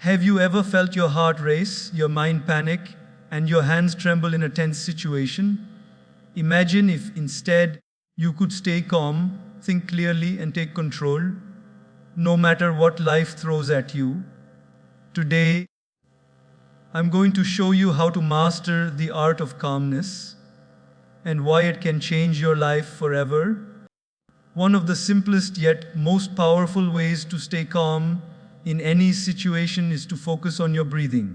Have you ever felt your heart race, your mind panic, and your hands tremble in a tense situation? Imagine if instead you could stay calm, think clearly, and take control, no matter what life throws at you. Today, I'm going to show you how to master the art of calmness and why it can change your life forever. One of the simplest yet most powerful ways to stay calm in any situation is to focus on your breathing.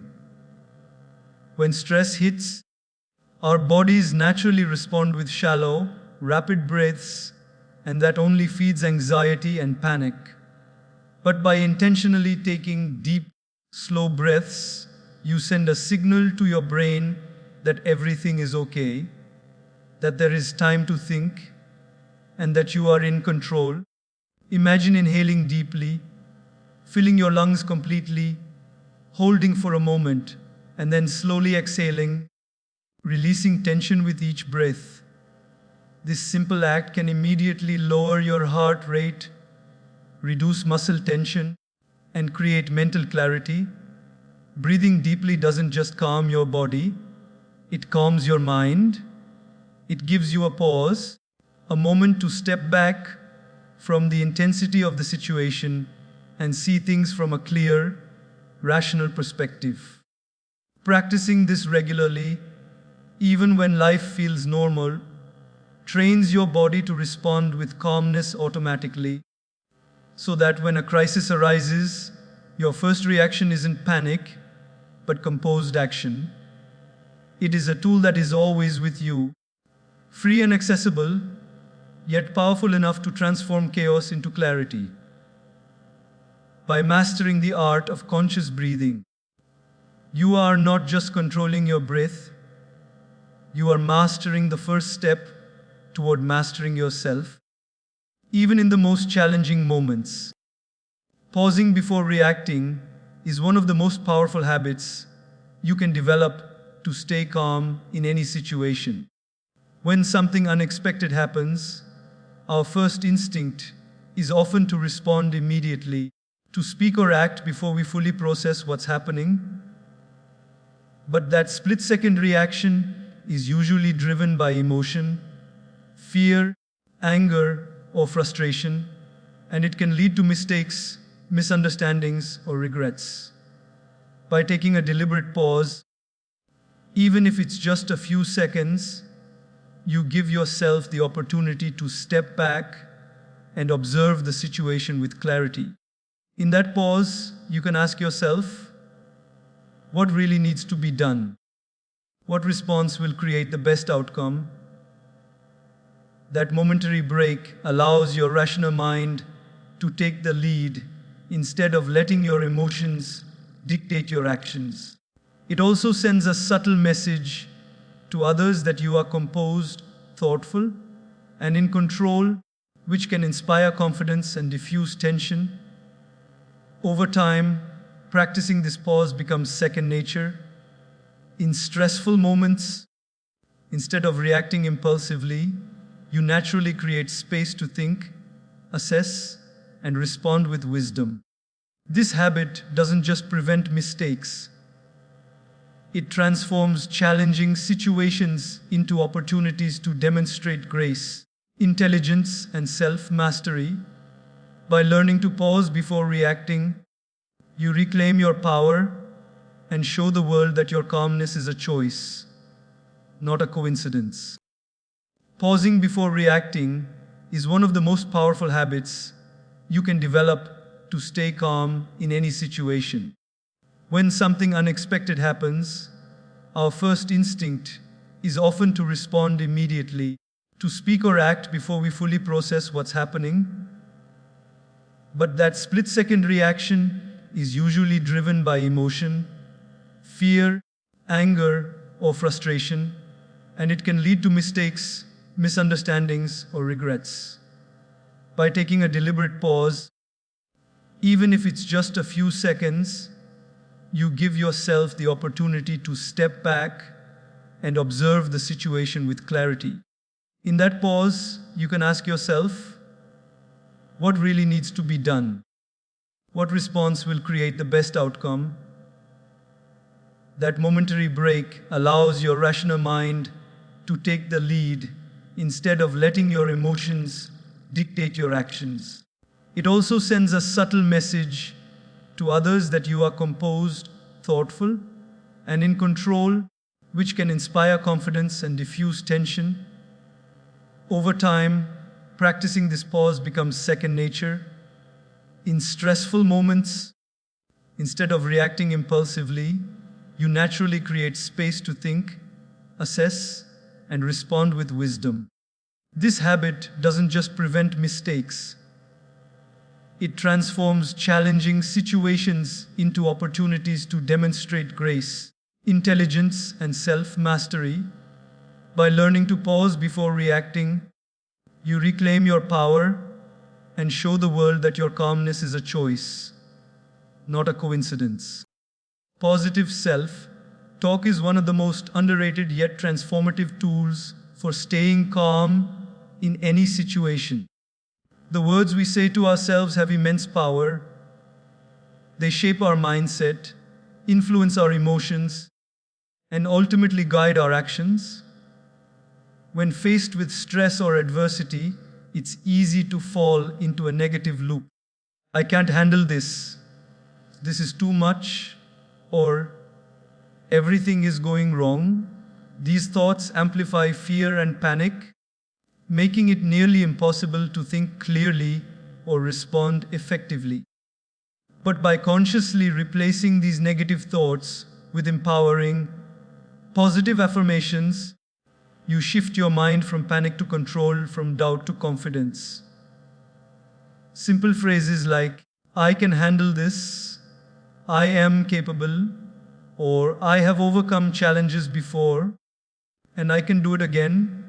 When stress hits, our bodies naturally respond with shallow, rapid breaths, and that only feeds anxiety and panic. But by intentionally taking deep, slow breaths, you send a signal to your brain that everything is okay, that there is time to think, and that you are in control. Imagine inhaling deeply, filling your lungs completely, holding for a moment, and then slowly exhaling, releasing tension with each breath. This simple act can immediately lower your heart rate, reduce muscle tension, and create mental clarity. Breathing deeply doesn't just calm your body, it calms your mind. It gives you a pause, a moment to step back from the intensity of the situation and see things from a clear, rational perspective. Practicing this regularly, even when life feels normal, trains your body to respond with calmness automatically, so that when a crisis arises, your first reaction isn't panic, but composed action. It is a tool that is always with you, free and accessible, yet powerful enough to transform chaos into clarity. By mastering the art of conscious breathing, you are not just controlling your breath, you are mastering the first step toward mastering yourself. Even in the most challenging moments, pausing before reacting is one of the most powerful habits you can develop to stay calm in any situation. When something unexpected happens, our first instinct is often to respond immediately, to speak or act before we fully process what's happening. But that split-second reaction is usually driven by emotion, fear, anger, or frustration, and it can lead to mistakes, misunderstandings, or regrets. By taking a deliberate pause, even if it's just a few seconds, you give yourself the opportunity to step back and observe the situation with clarity. In that pause, you can ask yourself, what really needs to be done? What response will create the best outcome? That momentary break allows your rational mind to take the lead instead of letting your emotions dictate your actions. It also sends a subtle message to others that you are composed, thoughtful, and in control, which can inspire confidence and diffuse tension. Over time, practicing this pause becomes second nature. In stressful moments, instead of reacting impulsively, you naturally create space to think, assess, and respond with wisdom. This habit doesn't just prevent mistakes. It transforms challenging situations into opportunities to demonstrate grace, intelligence, and self-mastery. By learning to pause before reacting, you reclaim your power and show the world that your calmness is a choice, not a coincidence. Pausing before reacting is one of the most powerful habits you can develop to stay calm in any situation. When something unexpected happens, our first instinct is often to respond immediately, to speak or act before we fully process what's happening. But that split-second reaction is usually driven by emotion, fear, anger, or frustration, and it can lead to mistakes, misunderstandings, or regrets. By taking a deliberate pause, even if it's just a few seconds, you give yourself the opportunity to step back and observe the situation with clarity. In that pause, you can ask yourself, what really needs to be done? What response will create the best outcome? That momentary break allows your rational mind to take the lead instead of letting your emotions dictate your actions. It also sends a subtle message to others that you are composed, thoughtful, and in control, which can inspire confidence and diffuse tension. Over time, practicing this pause becomes second nature. In stressful moments, instead of reacting impulsively, you naturally create space to think, assess, and respond with wisdom. This habit doesn't just prevent mistakes, it transforms challenging situations into opportunities to demonstrate grace, intelligence, and self-mastery. By learning to pause before reacting, you reclaim your power and show the world that your calmness is a choice, not a coincidence. Positive self-talk is one of the most underrated yet transformative tools for staying calm in any situation. The words we say to ourselves have immense power. They shape our mindset, influence our emotions, and ultimately guide our actions. When faced with stress or adversity, it's easy to fall into a negative loop. I can't handle this. This is too much. Or everything is going wrong. These thoughts amplify fear and panic, making it nearly impossible to think clearly or respond effectively. But by consciously replacing these negative thoughts with empowering, positive affirmations, you shift your mind from panic to control, from doubt to confidence. Simple phrases like, I can handle this, I am capable, or I have overcome challenges before, and I can do it again,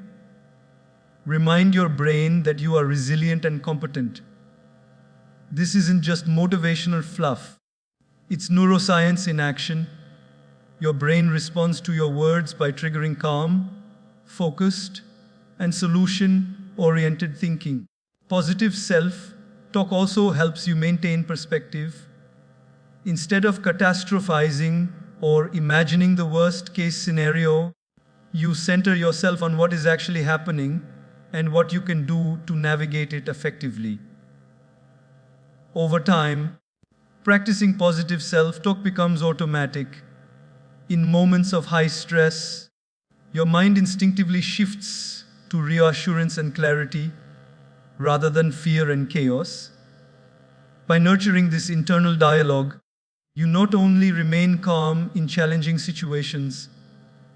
remind your brain that you are resilient and competent. This isn't just motivational fluff. It's neuroscience in action. Your brain responds to your words by triggering calm, focused, and solution-oriented thinking. Positive self-talk also helps you maintain perspective. Instead of catastrophizing or imagining the worst-case scenario, you center yourself on what is actually happening and what you can do to navigate it effectively. Over time, practicing positive self-talk becomes automatic. In moments of high stress, your mind instinctively shifts to reassurance and clarity rather than fear and chaos. By nurturing this internal dialogue, you not only remain calm in challenging situations,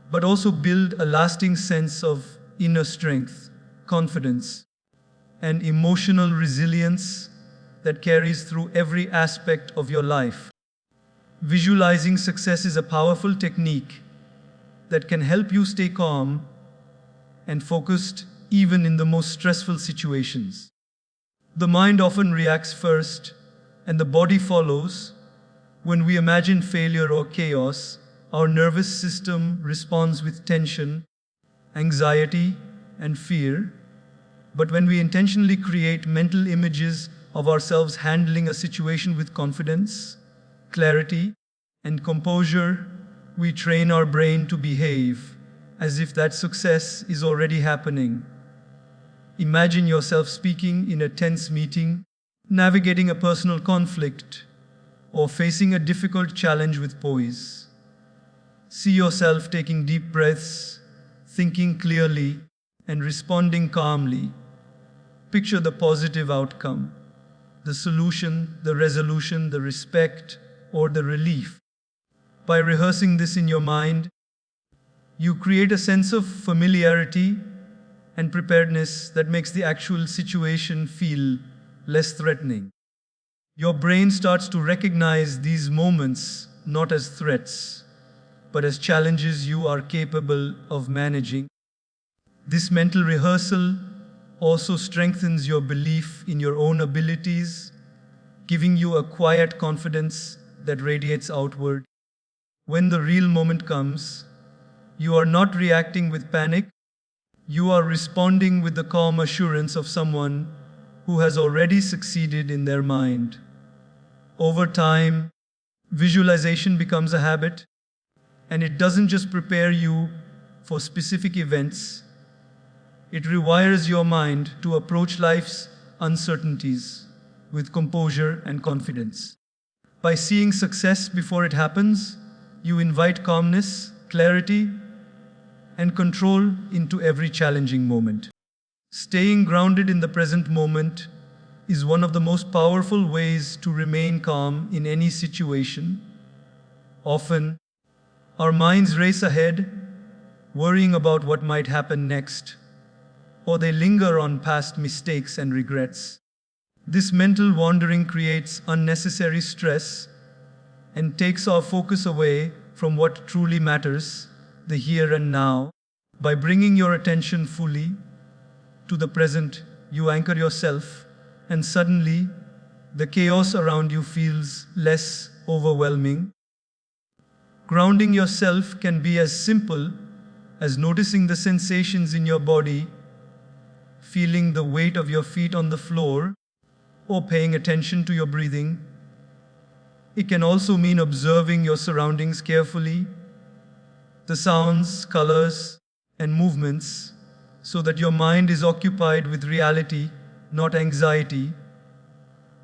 but also build a lasting sense of inner strength, confidence, and emotional resilience that carries through every aspect of your life. Visualizing success is a powerful technique that can help you stay calm and focused even in the most stressful situations. The mind often reacts first, and the body follows. When we imagine failure or chaos, our nervous system responds with tension, anxiety, and fear. But when we intentionally create mental images of ourselves handling a situation with confidence, clarity, and composure, we train our brain to behave as if that success is already happening. Imagine yourself speaking in a tense meeting, navigating a personal conflict, or facing a difficult challenge with poise. See yourself taking deep breaths, thinking clearly, and responding calmly. Picture the positive outcome, the solution, the resolution, the respect, or the relief. By rehearsing this in your mind, you create a sense of familiarity and preparedness that makes the actual situation feel less threatening. Your brain starts to recognize these moments not as threats, but as challenges you are capable of managing. This mental rehearsal also strengthens your belief in your own abilities, giving you a quiet confidence that radiates outward. When the real moment comes, you are not reacting with panic, you are responding with the calm assurance of someone who has already succeeded in their mind. Over time, visualization becomes a habit, and it doesn't just prepare you for specific events, it rewires your mind to approach life's uncertainties with composure and confidence. By seeing success before it happens, you invite calmness, clarity, and control into every challenging moment. Staying grounded in the present moment is one of the most powerful ways to remain calm in any situation. Often, our minds race ahead, worrying about what might happen next, or they linger on past mistakes and regrets. This mental wandering creates unnecessary stress and takes our focus away from what truly matters, the here and now. By bringing your attention fully to the present, you anchor yourself, and suddenly the chaos around you feels less overwhelming. Grounding yourself can be as simple as noticing the sensations in your body, feeling the weight of your feet on the floor, or paying attention to your breathing. It can also mean observing your surroundings carefully, the sounds, colors, and movements, so that your mind is occupied with reality, not anxiety.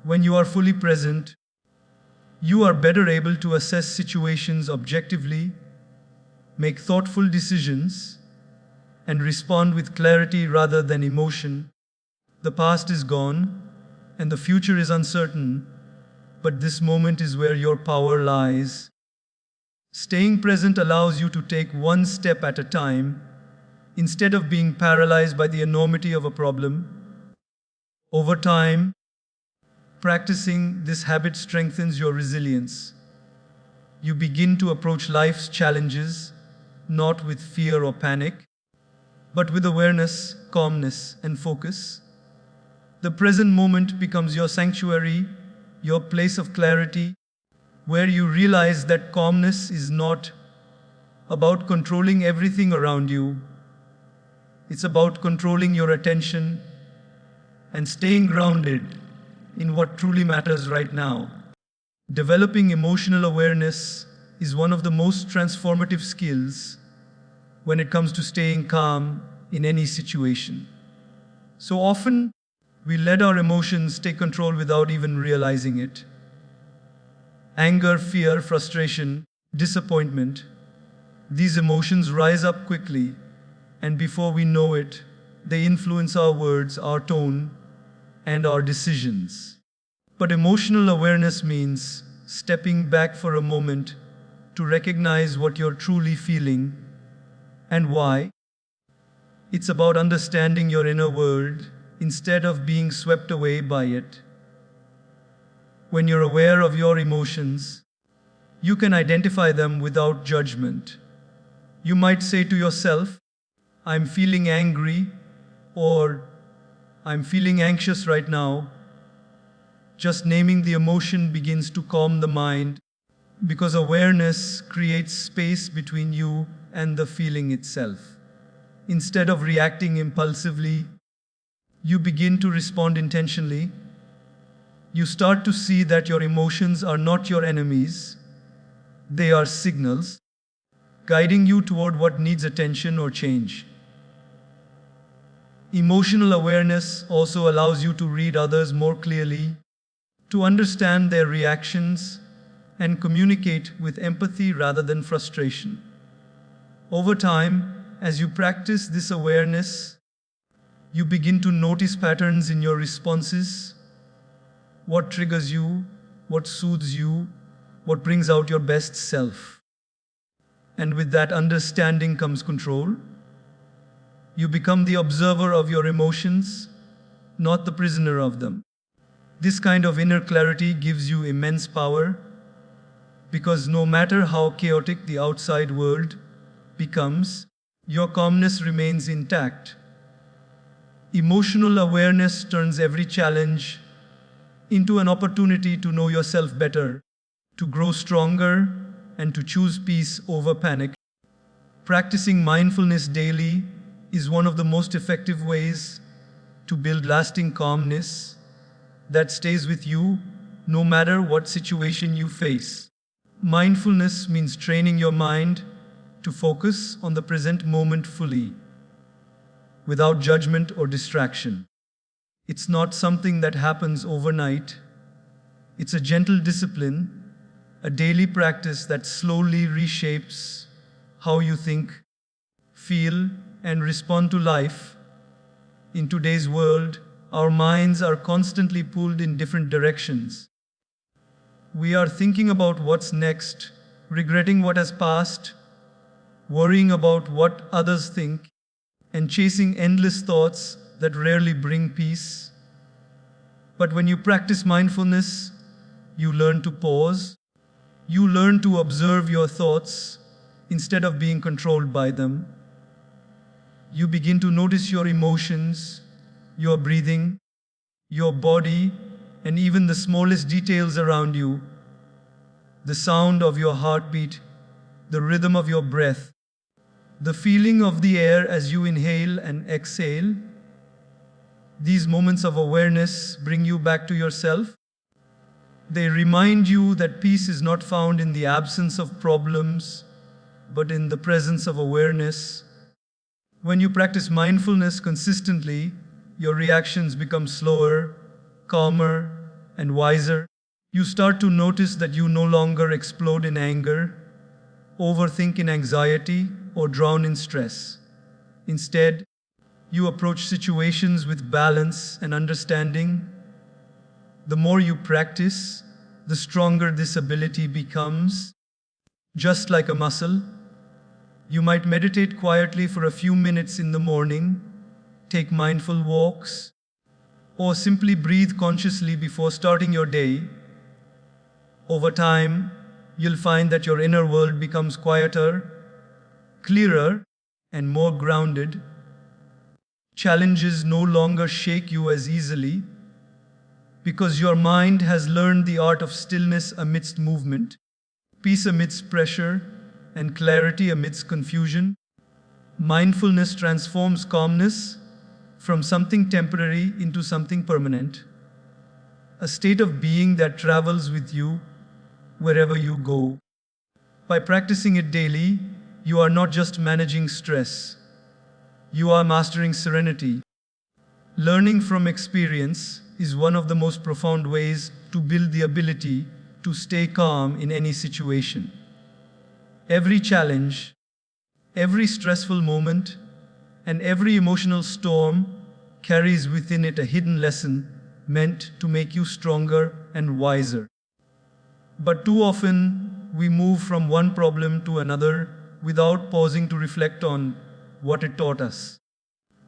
When you are fully present, you are better able to assess situations objectively, make thoughtful decisions, and respond with clarity rather than emotion. The past is gone, and the future is uncertain, but this moment is where your power lies. Staying present allows you to take one step at a time, instead of being paralyzed by the enormity of a problem. Over time, practicing this habit strengthens your resilience. You begin to approach life's challenges not with fear or panic, but with awareness, calmness, and focus. The present moment becomes your sanctuary, your place of clarity, where you realize that calmness is not about controlling everything around you. It's about controlling your attention and staying grounded in what truly matters right now. Developing emotional awareness is one of the most transformative skills when it comes to staying calm in any situation. So often, we let our emotions take control without even realizing it. Anger, fear, frustration, disappointment, these emotions rise up quickly, and before we know it, they influence our words, our tone, and our decisions. But emotional awareness means stepping back for a moment to recognize what you're truly feeling and why. It's about understanding your inner world instead of being swept away by it. When you're aware of your emotions, you can identify them without judgment. You might say to yourself, I'm feeling angry, or I'm feeling anxious right now. Just naming the emotion begins to calm the mind, because awareness creates space between you and the feeling itself. Instead of reacting impulsively, you begin to respond intentionally. You start to see that your emotions are not your enemies. They are signals, guiding you toward what needs attention or change. Emotional awareness also allows you to read others more clearly, to understand their reactions, and communicate with empathy rather than frustration. Over time, as you practice this awareness, you begin to notice patterns in your responses, what triggers you, what soothes you, what brings out your best self. And with that understanding comes control. You become the observer of your emotions, not the prisoner of them. This kind of inner clarity gives you immense power, because no matter how chaotic the outside world becomes, your calmness remains intact. Emotional awareness turns every challenge into an opportunity to know yourself better, to grow stronger, and to choose peace over panic. Practicing mindfulness daily is one of the most effective ways to build lasting calmness that stays with you no matter what situation you face. Mindfulness means training your mind to focus on the present moment fully, without judgment or distraction. It's not something that happens overnight. It's a gentle discipline, a daily practice that slowly reshapes how you think, feel, and respond to life. In today's world, our minds are constantly pulled in different directions. We are thinking about what's next, regretting what has passed, worrying about what others think, and chasing endless thoughts that rarely bring peace. But when you practice mindfulness, you learn to pause. You learn to observe your thoughts instead of being controlled by them. You begin to notice your emotions, your breathing, your body, and even the smallest details around you. The sound of your heartbeat, the rhythm of your breath, the feeling of the air as you inhale and exhale. These moments of awareness bring you back to yourself. They remind you that peace is not found in the absence of problems, but in the presence of awareness. When you practice mindfulness consistently, your reactions become slower, calmer, and wiser. You start to notice that you no longer explode in anger, overthink in anxiety, or drown in stress. Instead, you approach situations with balance and understanding. The more you practice, the stronger this ability becomes. Just like a muscle, you might meditate quietly for a few minutes in the morning, take mindful walks, or simply breathe consciously before starting your day. Over time, you'll find that your inner world becomes quieter, clearer, and more grounded. Challenges no longer shake you as easily because your mind has learned the art of stillness amidst movement, peace amidst pressure, and clarity amidst confusion. Mindfulness transforms calmness from something temporary into something permanent, a state of being that travels with you wherever you go. By practicing it daily, you are not just managing stress, you are mastering serenity. Learning from experience is one of the most profound ways to build the ability to stay calm in any situation. Every challenge, every stressful moment, and every emotional storm carries within it a hidden lesson meant to make you stronger and wiser. But too often, we move from one problem to another without pausing to reflect on what it taught us.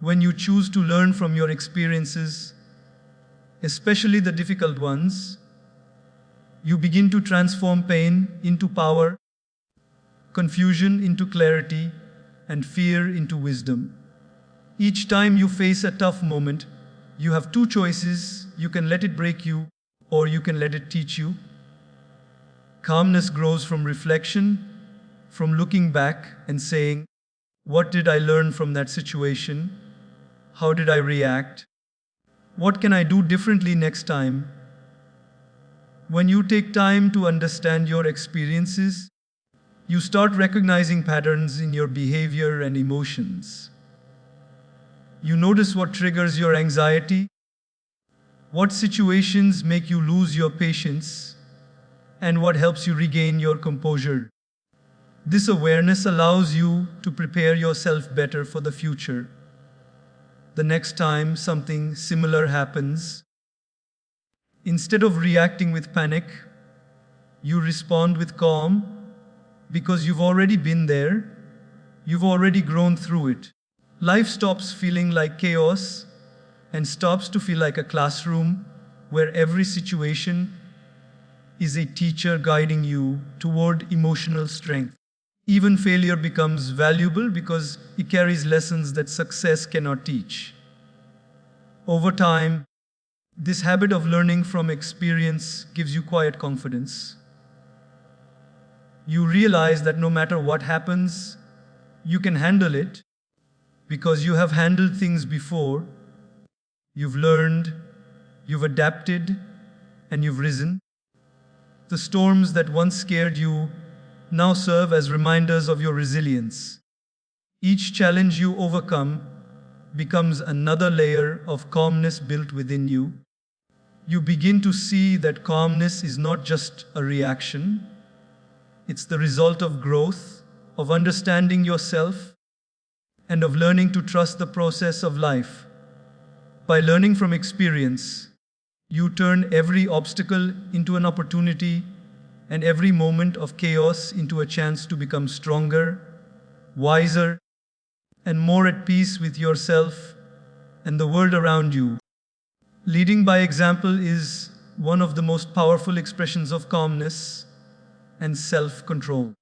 When you choose to learn from your experiences, especially the difficult ones, you begin to transform pain into power, confusion into clarity, and fear into wisdom. Each time you face a tough moment, you have two choices. You can let it break you, or you can let it teach you. Calmness grows from reflection, from looking back and saying, "What did I learn from that situation? How did I react? What can I do differently next time?" When you take time to understand your experiences, you start recognizing patterns in your behavior and emotions. You notice what triggers your anxiety, what situations make you lose your patience, and what helps you regain your composure. This awareness allows you to prepare yourself better for the future. The next time something similar happens, instead of reacting with panic, you respond with calm because you've already been there, you've already grown through it. Life stops feeling like chaos and stops to feel like a classroom where every situation is a teacher guiding you toward emotional strength. Even failure becomes valuable because it carries lessons that success cannot teach. Over time, this habit of learning from experience gives you quiet confidence. You realize that no matter what happens, you can handle it because you have handled things before. You've learned, you've adapted, and you've risen. The storms that once scared you now serve as reminders of your resilience. Each challenge you overcome becomes another layer of calmness built within you. You begin to see that calmness is not just a reaction, it's the result of growth, of understanding yourself, and of learning to trust the process of life. By learning from experience, you turn every obstacle into an opportunity and every moment of chaos into a chance to become stronger, wiser, and more at peace with yourself and the world around you. Leading by example is one of the most powerful expressions of calmness and self-control.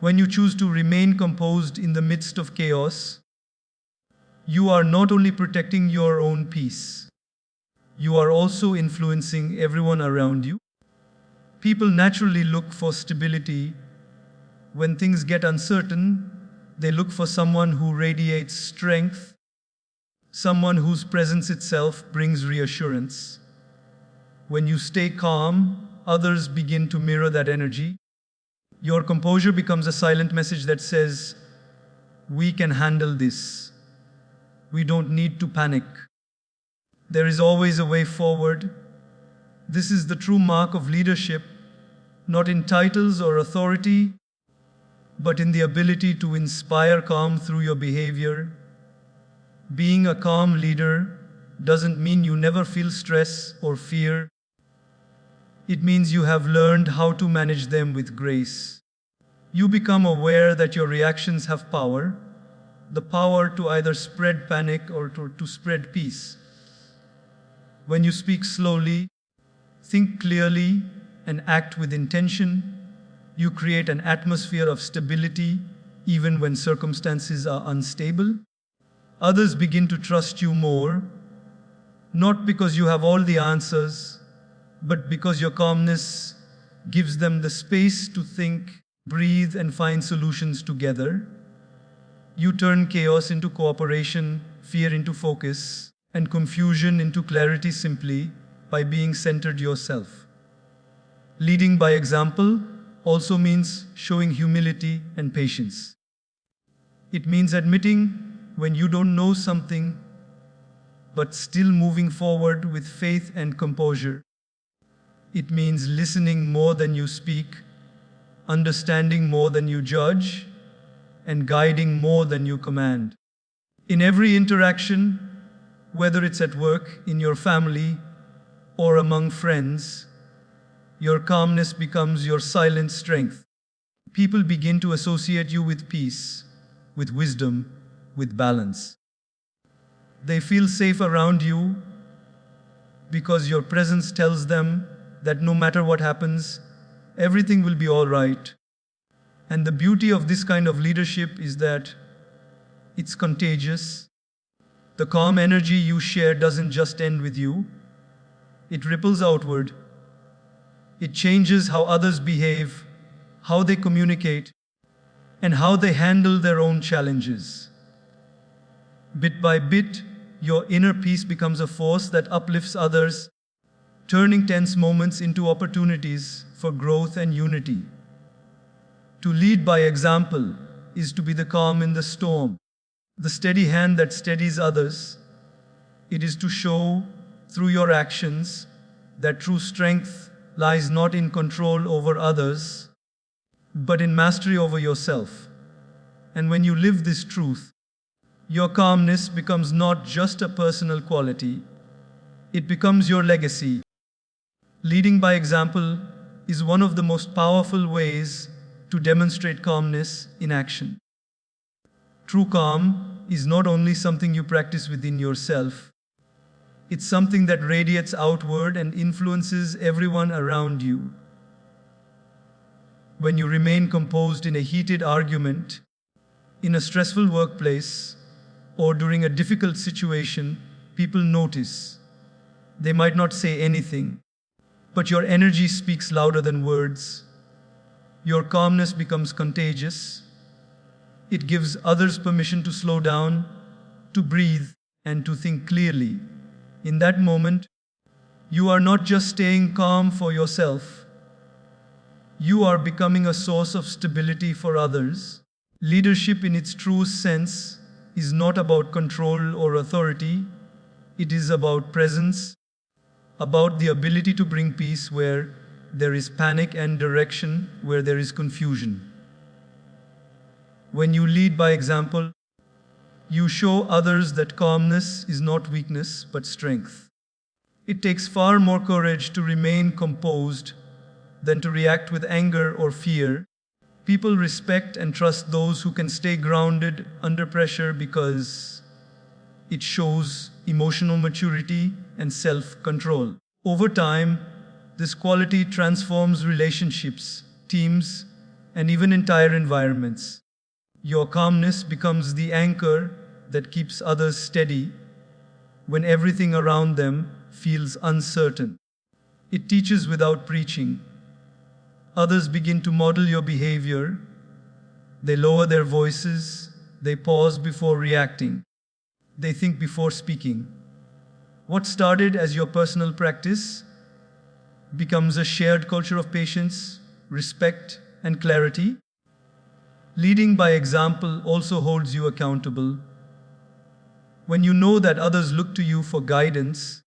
When you choose to remain composed in the midst of chaos, you are not only protecting your own peace, you are also influencing everyone around you. People naturally look for stability. When things get uncertain, they look for someone who radiates strength, someone whose presence itself brings reassurance. When you stay calm, others begin to mirror that energy. Your composure becomes a silent message that says, "We can handle this. We don't need to panic. There is always a way forward." This is the true mark of leadership, not in titles or authority, but in the ability to inspire calm through your behavior. Being a calm leader doesn't mean you never feel stress or fear. It means you have learned how to manage them with grace. You become aware that your reactions have power, the power to either spread panic or to spread peace. When you speak slowly, think clearly, and act with intention, you create an atmosphere of stability even when circumstances are unstable. Others begin to trust you more, not because you have all the answers, but because your calmness gives them the space to think, breathe, and find solutions together. You turn chaos into cooperation, fear into focus, and confusion into clarity simply by being centered yourself. Leading by example also means showing humility and patience. It means admitting when you don't know something, but still moving forward with faith and composure. It means listening more than you speak, understanding more than you judge, and guiding more than you command. In every interaction, whether it's at work, in your family, or among friends, your calmness becomes your silent strength. People begin to associate you with peace, with wisdom, with balance. They feel safe around you because your presence tells them that no matter what happens, everything will be all right. And the beauty of this kind of leadership is that it's contagious. The calm energy you share doesn't just end with you, it ripples outward. It changes how others behave, how they communicate, and how they handle their own challenges. Bit by bit, your inner peace becomes a force that uplifts others, turning tense moments into opportunities for growth and unity. To lead by example is to be the calm in the storm, the steady hand that steadies others. It is to show, through your actions, that true strength lies not in control over others, but in mastery over yourself. And when you live this truth, your calmness becomes not just a personal quality, it becomes your legacy. Leading by example is one of the most powerful ways to demonstrate calmness in action. True calm is not only something you practice within yourself, it's something that radiates outward and influences everyone around you. When you remain composed in a heated argument, in a stressful workplace, or during a difficult situation, people notice. They might not say anything, but your energy speaks louder than words. Your calmness becomes contagious. It gives others permission to slow down, to breathe, and to think clearly. In that moment, you are not just staying calm for yourself, You are becoming a source of stability for others. Leadership in its true sense is not about control or authority. It is about presence, about the ability to bring peace where there is panic and direction where there is confusion. When you lead by example, you show others that calmness is not weakness but strength. It takes far more courage to remain composed than to react with anger or fear. People respect and trust those who can stay grounded under pressure because it shows emotional maturity and self-control. Over time, this quality transforms relationships, teams, and even entire environments. Your calmness becomes the anchor that keeps others steady when everything around them feels uncertain. It teaches without preaching. Others begin to model your behavior. They lower their voices. They pause before reacting. They think before speaking. What started as your personal practice becomes a shared culture of patience, respect, and clarity. Leading by example also holds you accountable. When you know that others look to you for guidance,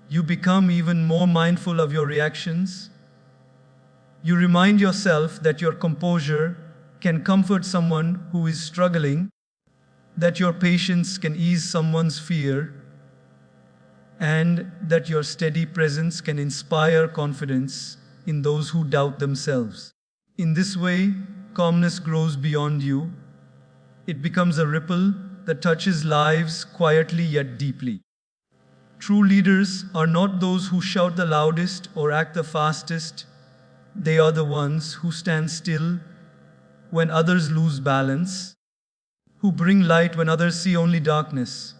you become even more mindful of your reactions. You remind yourself that your composure can comfort someone who is struggling, that your patience can ease someone's fear, and that your steady presence can inspire confidence in those who doubt themselves. In this way, calmness grows beyond you. It becomes a ripple that touches lives quietly yet deeply. True leaders are not those who shout the loudest or act the fastest. They are the ones who stand still when others lose balance, who bring light when others see only darkness.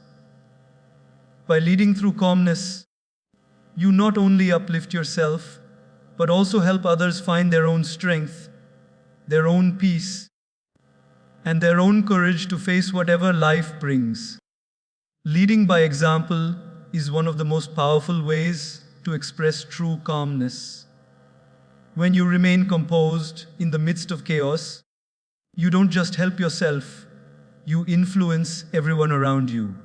By leading through calmness, you not only uplift yourself, but also help others find their own strength, their own peace, and their own courage to face whatever life brings. Leading by example is one of the most powerful ways to express true calmness. When you remain composed in the midst of chaos, you don't just help yourself, you influence everyone around you.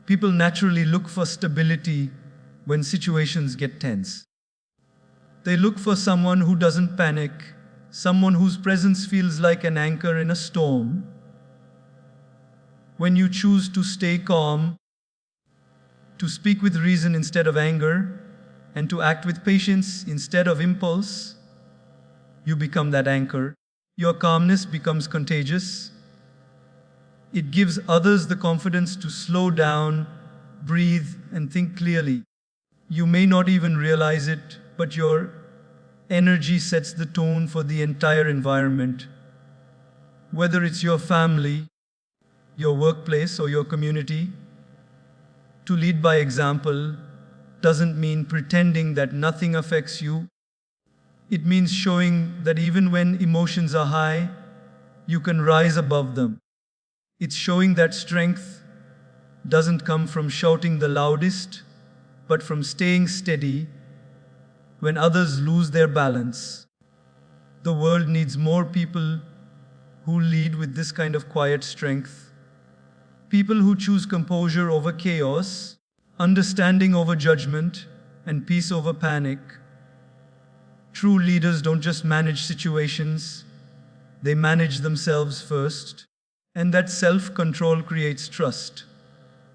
People naturally look for stability when situations get tense. They look for someone who doesn't panic, someone whose presence feels like an anchor in a storm. When you choose to stay calm, to speak with reason instead of anger, and to act with patience instead of impulse, you become that anchor. Your calmness becomes contagious. It gives others the confidence to slow down, breathe, and think clearly. You may not even realize it, but your energy sets the tone for the entire environment. Whether it's your family, your workplace, or your community, to lead by example doesn't mean pretending that nothing affects you. It means showing that even when emotions are high, you can rise above them. It's showing that strength doesn't come from shouting the loudest, but from staying steady when others lose their balance. The world needs more people who lead with this kind of quiet strength. People who choose composure over chaos, understanding over judgment, and peace over panic. True leaders don't just manage situations, they manage themselves first. And that self-control creates trust.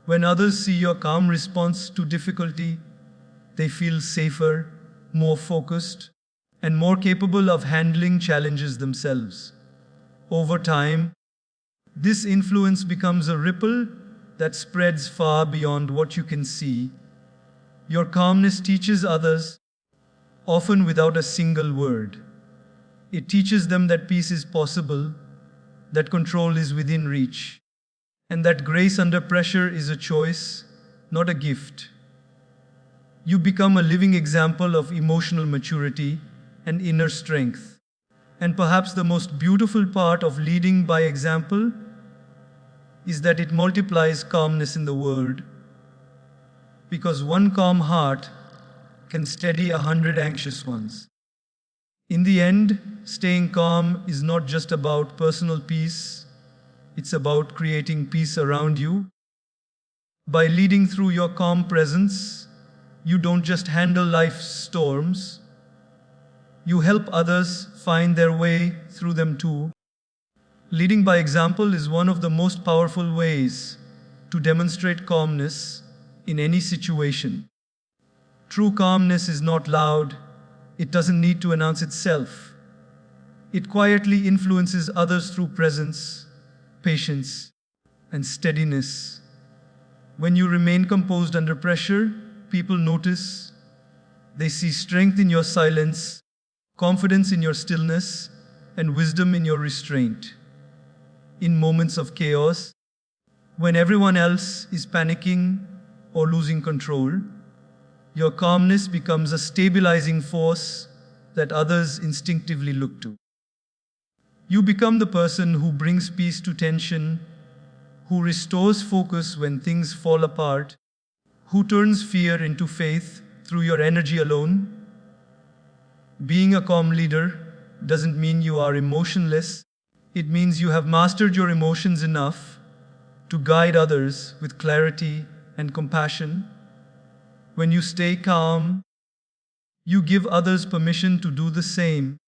When others see your calm response to difficulty, they feel safer, more focused, and more capable of handling challenges themselves. Over time, this influence becomes a ripple that spreads far beyond what you can see. Your calmness teaches others, often without a single word. It teaches them that peace is possible, that control is within reach, and that grace under pressure is a choice, not a gift. You become a living example of emotional maturity and inner strength. And perhaps the most beautiful part of leading by example is that it multiplies calmness in the world, because one calm heart can steady 100 anxious ones. In the end, staying calm is not just about personal peace, it's about creating peace around you. By leading through your calm presence, you don't just handle life's storms, you help others find their way through them too. Leading by example is one of the most powerful ways to demonstrate calmness in any situation. True calmness is not loud, it doesn't need to announce itself. It quietly influences others through presence, patience, and steadiness. When you remain composed under pressure, people notice. They see strength in your silence, confidence in your stillness, and wisdom in your restraint. In moments of chaos, when everyone else is panicking or losing control, your calmness becomes a stabilizing force that others instinctively look to. You become the person who brings peace to tension, who restores focus when things fall apart, who turns fear into faith through your energy alone. Being a calm leader doesn't mean you are emotionless. It means you have mastered your emotions enough to guide others with clarity and compassion. When you stay calm, you give others permission to do the same.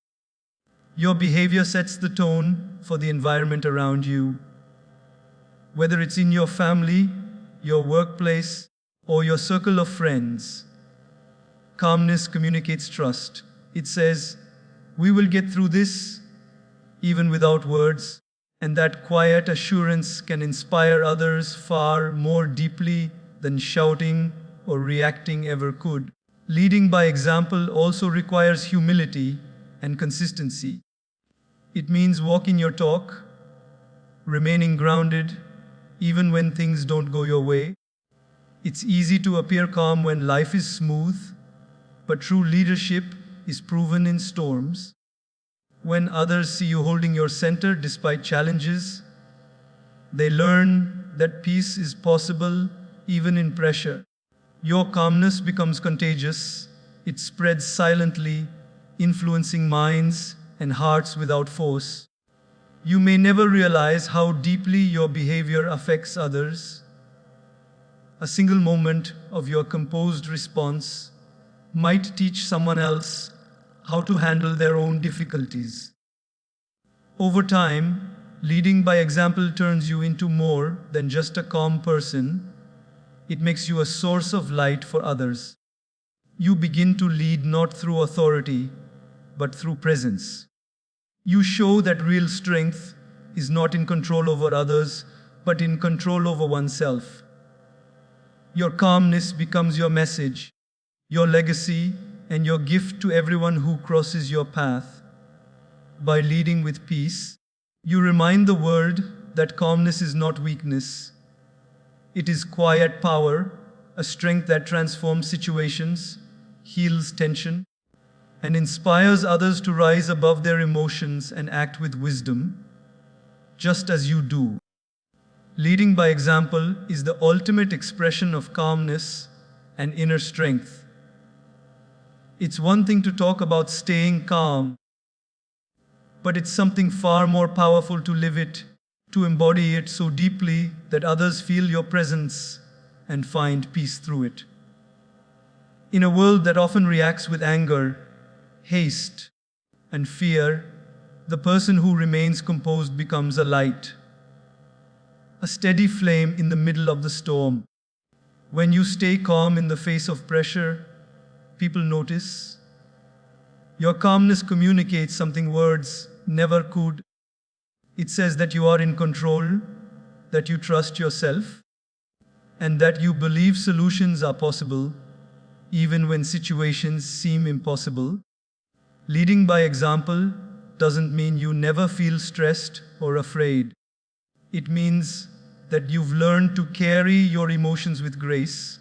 Your behavior sets the tone for the environment around you. Whether it's in your family, your workplace, or your circle of friends, calmness communicates trust. It says, "We will get through this," even without words, and that quiet assurance can inspire others far more deeply than shouting or reacting ever could. Leading by example also requires humility and consistency. It means walking your talk, remaining grounded, even when things don't go your way. It's easy to appear calm when life is smooth, but true leadership is proven in storms. When others see you holding your center despite challenges, they learn that peace is possible even in pressure. Your calmness becomes contagious. It spreads silently, influencing minds and hearts without force. You may never realize how deeply your behavior affects others. A single moment of your composed response might teach someone else how to handle their own difficulties. Over time, leading by example turns you into more than just a calm person. It makes you a source of light for others. You begin to lead not through authority, but through presence. You show that real strength is not in control over others, but in control over oneself. Your calmness becomes your message, your legacy, and your gift to everyone who crosses your path. By leading with peace, you remind the world that calmness is not weakness. It is quiet power, a strength that transforms situations, heals tension, and inspires others to rise above their emotions and act with wisdom, just as you do. Leading by example is the ultimate expression of calmness and inner strength. It's one thing to talk about staying calm, but it's something far more powerful to live it, to embody it so deeply that others feel your presence and find peace through it. In a world that often reacts with anger, haste, and fear, the person who remains composed becomes a light, a steady flame in the middle of the storm. When you stay calm in the face of pressure, people notice. Your calmness communicates something words never could. It says that you are in control, that you trust yourself, and that you believe solutions are possible, even when situations seem impossible. Leading by example doesn't mean you never feel stressed or afraid. It means that you've learned to carry your emotions with grace,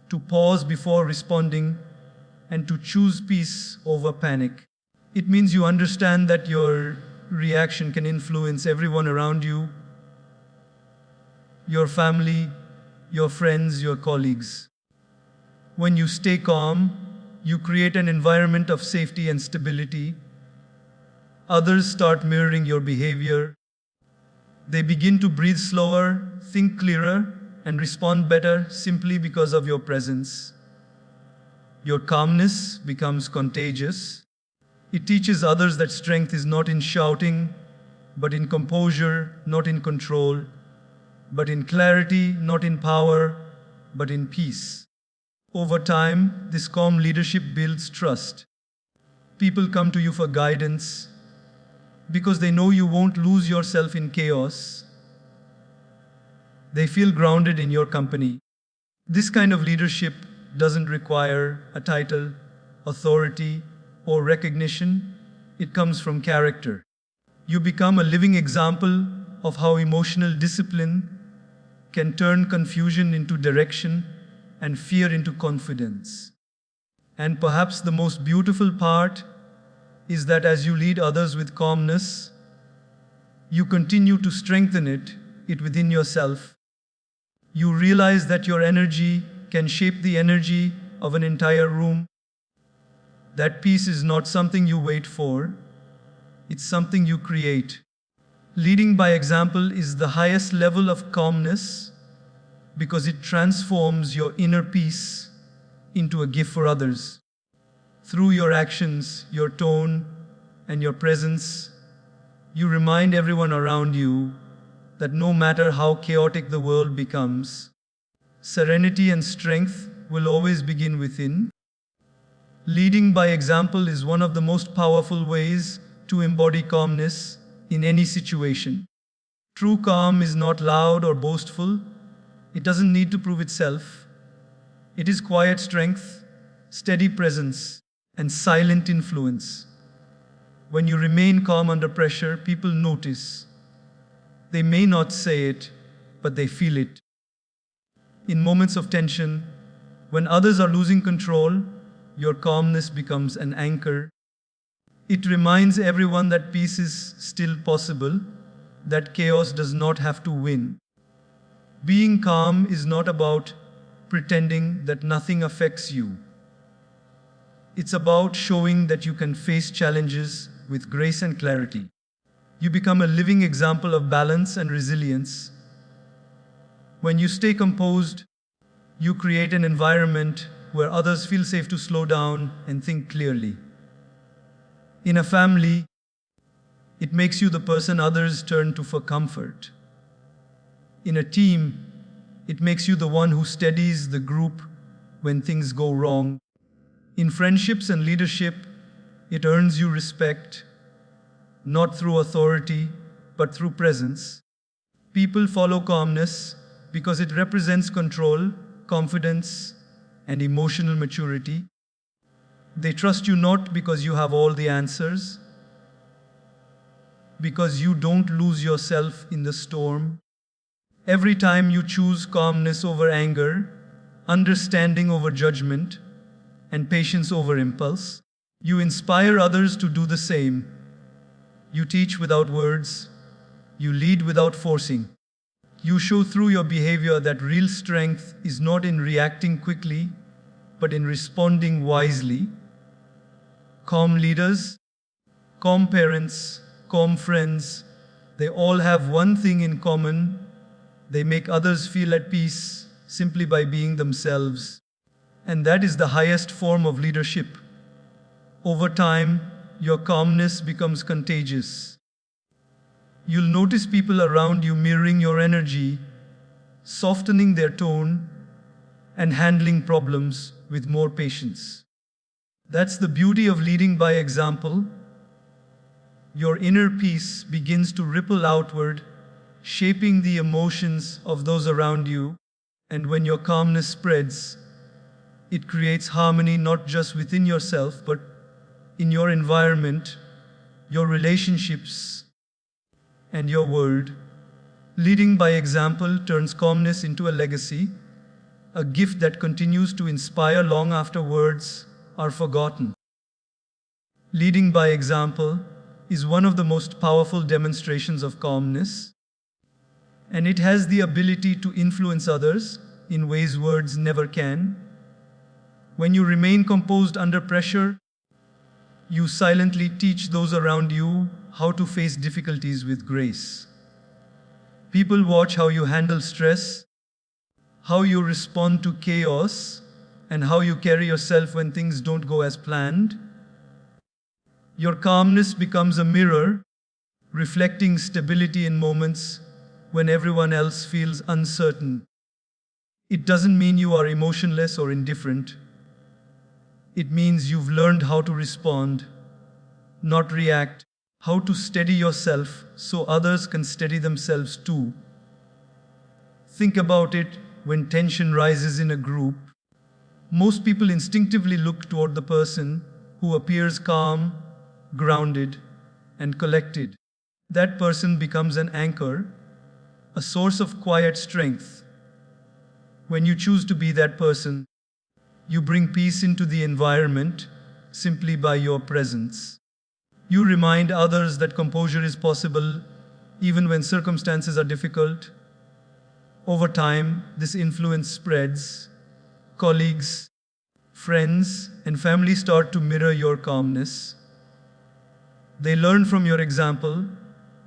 to pause before responding, and to choose peace over panic. It means you understand that your reaction can influence everyone around you, your family, your friends, your colleagues. When you stay calm, you create an environment of safety and stability Others start mirroring your behavior. They begin to breathe slower, think clearer, and respond better simply because of your presence. Your calmness becomes contagious. It teaches others that strength is not in shouting, but in composure, not in control, but in clarity, not in power, but in peace. Over time, this calm leadership builds trust. People come to you for guidance because they know you won't lose yourself in chaos. They feel grounded in your company. This kind of leadership doesn't require a title, authority, or recognition. It comes from character. You become a living example of how emotional discipline can turn confusion into direction and fear into confidence. And perhaps the most beautiful part is that as you lead others with calmness, you continue to strengthen it within yourself. You realize that your energy can shape the energy of an entire room. That peace is not something you wait for, it's something you create. Leading by example is the highest level of calmness because it transforms your inner peace into a gift for others. Through your actions, your tone, and your presence, you remind everyone around you that no matter how chaotic the world becomes, serenity and strength will always begin within. Leading by example is one of the most powerful ways to embody calmness in any situation. True calm is not loud or boastful. It doesn't need to prove itself. It is quiet strength, steady presence, and silent influence. When you remain calm under pressure, people notice. They may not say it, but they feel it. In moments of tension, when others are losing control, your calmness becomes an anchor. It reminds everyone that peace is still possible, that chaos does not have to win. Being calm is not about pretending that nothing affects you. It's about showing that you can face challenges with grace and clarity. You become a living example of balance and resilience. When you stay composed, you create an environment where others feel safe to slow down and think clearly. In a family, it makes you the person others turn to for comfort. In a team, it makes you the one who steadies the group when things go wrong. In friendships and leadership, it earns you respect, not through authority, but through presence. People follow calmness because it represents control, confidence, and emotional maturity. They trust you not because you have all the answers, because you don't lose yourself in the storm. Every time you choose calmness over anger, understanding over judgment, and patience over impulse, you inspire others to do the same. You teach without words. You lead without forcing. You show through your behavior that real strength is not in reacting quickly, but in responding wisely. Calm leaders, calm parents, calm friends, they all have one thing in common. They make others feel at peace simply by being themselves. And that is the highest form of leadership. Over time, your calmness becomes contagious. You'll notice people around you mirroring your energy, softening their tone, and handling problems with more patience. That's the beauty of leading by example. Your inner peace begins to ripple outward, shaping the emotions of those around you. And when your calmness spreads, it creates harmony not just within yourself, but in your environment, your relationships, and your world. Leading by example turns calmness into a legacy, a gift that continues to inspire long after words are forgotten. Leading by example is one of the most powerful demonstrations of calmness, and it has the ability to influence others in ways words never can. When you remain composed under pressure, You silently teach those around you how to face difficulties with grace. People watch how you handle stress, how you respond to chaos, and how you carry yourself when things don't go as planned. Your calmness becomes a mirror, reflecting stability in moments when everyone else feels uncertain. It doesn't mean you are emotionless or indifferent. It means you've learned how to respond, not react, how to steady yourself so others can steady themselves too. Think about it. When tension rises in a group, most people instinctively look toward the person who appears calm, grounded, and collected. That person becomes an anchor, a source of quiet strength. When you choose to be that person, you bring peace into the environment simply by your presence. You remind others that composure is possible even when circumstances are difficult. Over time, this influence spreads. Colleagues, friends, and family start to mirror your calmness. They learn from your example,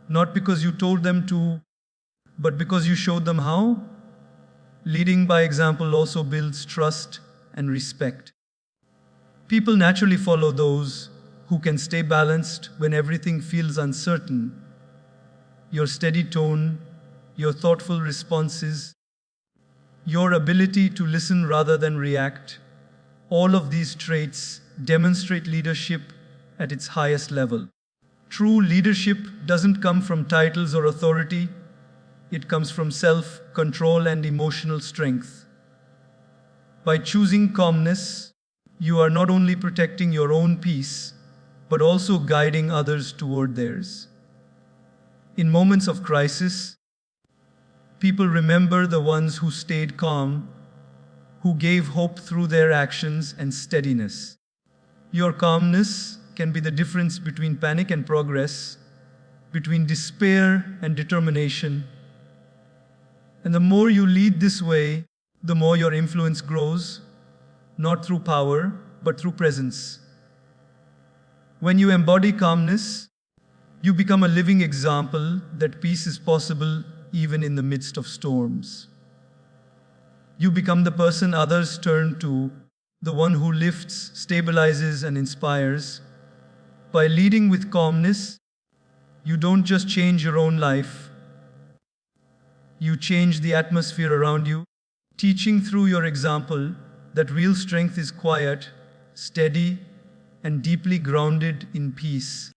not because you told them to, but because you showed them how. Leading by example also builds trust and respect. People naturally follow those who can stay balanced when everything feels uncertain. Your steady tone, your thoughtful responses, your ability to listen rather than react, all of these traits demonstrate leadership at its highest level. True leadership doesn't come from titles or authority, it comes from self-control and emotional strength. By choosing calmness, you are not only protecting your own peace, but also guiding others toward theirs. In moments of crisis, people remember the ones who stayed calm, who gave hope through their actions and steadiness. Your calmness can be the difference between panic and progress, between despair and determination. And the more you lead this way, the more your influence grows, not through power, but through presence. When you embody calmness, you become a living example that peace is possible even in the midst of storms. You become the person others turn to, the one who lifts, stabilizes, and inspires. By leading with calmness, you don't just change your own life, you change the atmosphere around you, teaching through your example that real strength is quiet, steady, and deeply grounded in peace.